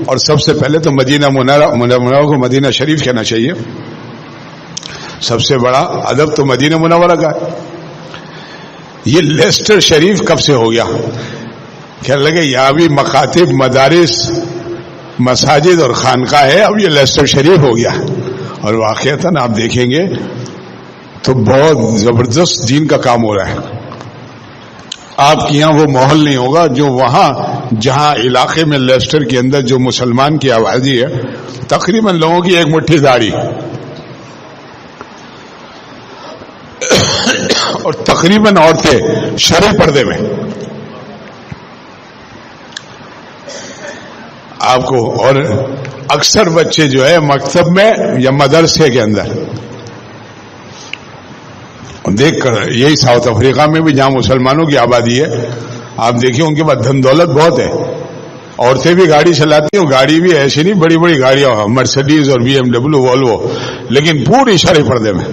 اور سب سے پہلے تو مدینہ منورہ کو مدینہ شریف کہنا چاہیے. سب سے بڑا ادب تو مدینہ منورہ کا ہے. یہ لیسٹر شریف کب سے ہو گیا؟ کہنے لگے یہاں بھی مکاتب، مدارس، مساجد اور خانقاہ ہے، اب یہ لیسٹر شریف ہو گیا. اور واقعتاً آپ دیکھیں گے تو بہت زبردست دین کا کام ہو رہا ہے. آپ کے یہاں وہ ماحول نہیں ہوگا جو وہاں، جہاں علاقے میں لیسٹر کے اندر جو مسلمان کی آبادی ہے تقریباً لوگوں کی ایک مٹھی داڑھی اور تقریباً عورتیں شرعی پردے میں. آپ کو اور اکثر بچے جو ہے مکتب میں یا مدرسے کے اندر دیکھ کر، یہی ساؤتھ افریقہ میں بھی جہاں مسلمانوں کی آبادی ہے آپ دیکھیں ان کے پاس دھن دولت بہت ہے. عورتیں بھی گاڑی چلاتی ہیں، گاڑی بھی ایسی نہیں بڑی بڑی گاڑیاں، مرسڈیز اور BMW، والوو، لیکن پوری شرعی پردے میں.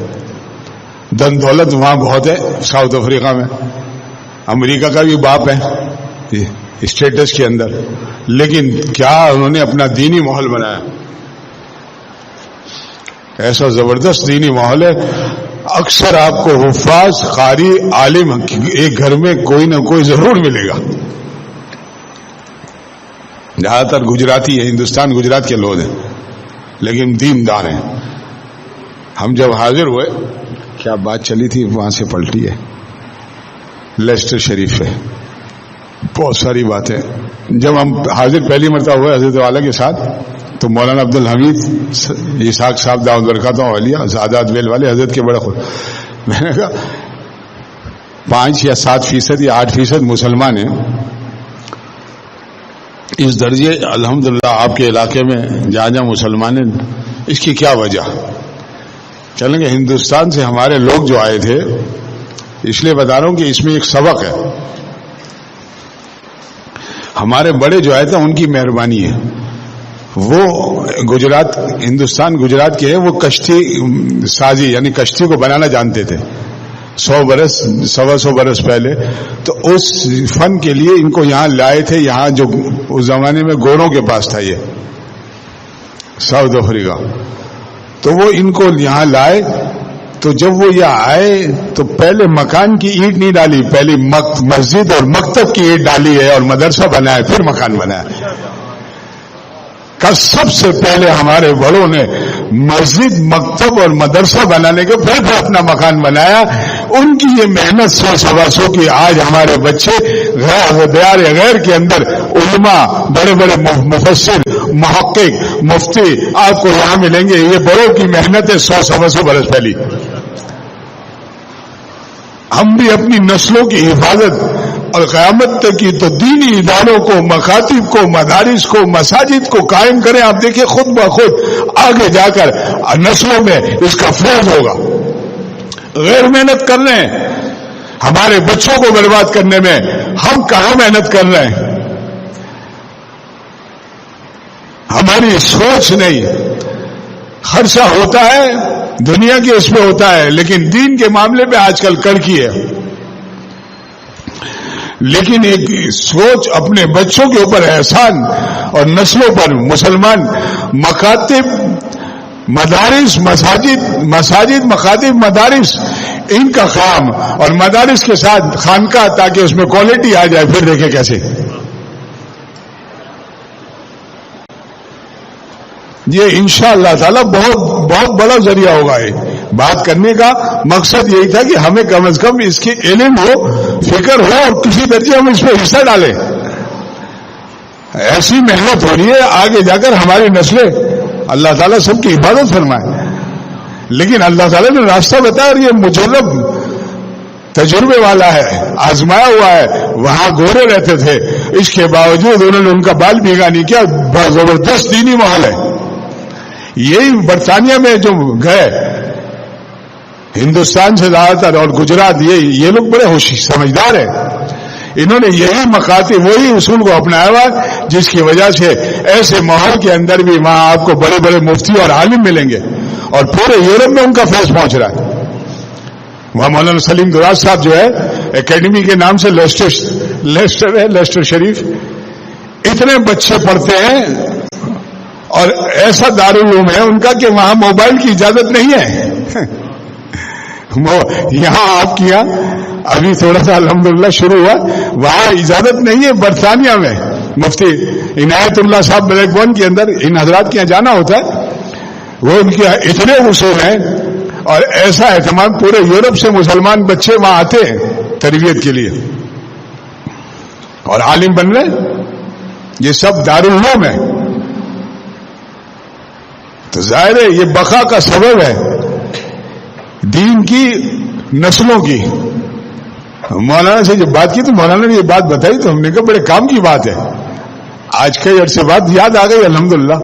دھن دولت وہاں بہت ہے ساؤتھ افریقہ میں. امریکہ کا بھی باپ ہے اسٹیٹس کے اندر، لیکن کیا انہوں نے اپنا دینی ماحول بنایا. ایسا زبردست دینی ماحول ہے. اکثر آپ کو حفاظ، قاری، عالم ایک گھر میں کوئی نہ کوئی ضرور ملے گا. زیادہ تر گجراتی ہے، ہندوستان گجرات کے لوگ ہیں لیکن دیندار ہیں. ہم جب حاضر ہوئے، کیا بات چلی تھی وہاں سے پلٹی ہے لیسٹر شریف ہے. بہت ساری باتیں. جب ہم حاضر پہلی مرتبہ ہوئے حضرت والا کے ساتھ تو مولانا عبدالحمید اسحاق صاحب دعوت برکاتہ عالیہ سعادت بیل والے حضرت کے بڑے خود، میں نے کہا 5 یا 7% یا 8% مسلمان ہیں. اس درجے الحمدللہ آپ کے علاقے میں جہاں جہاں مسلمان ہیں، اس کی کیا وجہ؟ چلیں گے ہندوستان سے ہمارے لوگ جو آئے تھے، اس لیے بتا رہا ہوں کہ اس میں ایک سبق ہے. ہمارے بڑے جو آئے تھے ان کی مہربانی ہے. وہ گجرات، ہندوستان گجرات کے ہیں، وہ کشتی سازی یعنی کشتی کو بنانا جانتے تھے 100 برس 125 برس پہلے. تو اس فن کے لیے ان کو یہاں لائے تھے. یہاں جو اس زمانے میں گوروں کے پاس تھا یہ ساؤتھ افریقہ، تو وہ ان کو یہاں لائے. تو جب وہ یہاں آئے تو پہلے مکان کی اینٹ نہیں ڈالی، پہلی مسجد اور مکتب کی اینٹ ڈالی ہے اور مدرسہ بنایا، پھر مکان بنایا. کا سب سے پہلے ہمارے بڑوں نے مسجد، مکتب اور مدرسہ بنانے کے پھر اپنا مکان بنایا. ان کی یہ محنت 100 کی آج ہمارے بچے دیار غیر کے اندر علماء، بڑے بڑے مفسر، محقق، مفتی آپ کو یہاں ملیں گے. یہ بڑوں کی محنت ہے 100 برس پہلی. ہم بھی اپنی نسلوں کی حفاظت اور قیامت تک کی تو دینی اداروں کو، مکاتب کو، مدارس کو، مساجد کو قائم کریں. آپ دیکھیں خود بخود آگے جا کر نسلوں میں اس کا فیض ہوگا. غیر محنت کر رہے ہیں ہمارے بچوں کو برباد کرنے میں، ہم کہاں محنت کر رہے ہیں؟ ہماری سوچ نہیں. خرچہ ہوتا ہے دنیا کی اس میں ہوتا ہے، لیکن دین کے معاملے میں آج کل کڑکی ہے. لیکن ایک سوچ اپنے بچوں کے اوپر احسان اور نسلوں پر مسلمان مکاتب، مدارس، مساجد، مکاتب، مدارس، ان کا قیام اور مدارس کے ساتھ خانقاہ، تاکہ اس میں کوالٹی آ جائے. پھر دیکھیں کیسے یہ انشاءاللہ تعالی بہت بڑا ذریعہ ہوگا. بات کرنے کا مقصد یہی تھا کہ ہمیں کم از کم اس کی علم ہو، فکر ہو اور کسی درجے ہم اس پہ حصہ ڈالیں. ایسی محنت ہو رہی ہے آگے جا کر ہماری نسلیں، اللہ تعالیٰ سب کی حفاظت فرمائے. لیکن اللہ تعالیٰ نے راستہ بتایا اور یہ مجرب تجربے والا ہے، آزمایا ہوا ہے. وہاں گورے رہتے تھے، اس کے باوجود انہوں نے ان کا بال بھیگا نہیں کیا. بہت زبردست دینی ماحول ہے. یہی برطانیہ میں جو گئے ہندوستان سے زیادہ تر اور گجرات، یہ لوگ بڑے ہوشیار سمجھدار ہیں. انہوں نے یہی مکاتب، وہی اصول کو اپنایا ہوا، جس کی وجہ سے ایسے ماحول کے اندر بھی وہاں آپ کو بڑے بڑے مفتی اور عالم ملیں گے اور پورے یورپ میں ان کا فیض پہنچ رہا ہے. وہاں مولانا سلیم دراز صاحب جو ہے اکیڈمی کے نام سے لیسٹر ہے، لیسٹر شریف. اتنے بچے پڑھتے ہیں اور ایسا دارالعلوم ہے ان کا کہ وہاں موبائل کی اجازت نہیں ہے. یہاں آپ کے یہاں ابھی تھوڑا سا الحمدللہ شروع ہوا, وہاں اجازت نہیں ہے. برطانیہ میں مفتی عنایت اللہ صاحب بلیک بورن کے اندر ان حضرات کے یہاں جانا ہوتا ہے, وہ ان کے اتنے اصول ہیں اور ایسا اہتمام, پورے یورپ سے مسلمان بچے وہاں آتے ہیں تربیت کے لیے اور عالم بننے. یہ سب دارالعلوم ہے. تو ظاہر ہے یہ بقا کا سبب ہے دین کی, نسلوں کی. مولانا سے جب بات کی تو مولانا نے یہ بات بتائی تو ہم نے کہا بڑے کام کی بات ہے. آج کئی عرصے بعد یاد آ گئی الحمدللہ.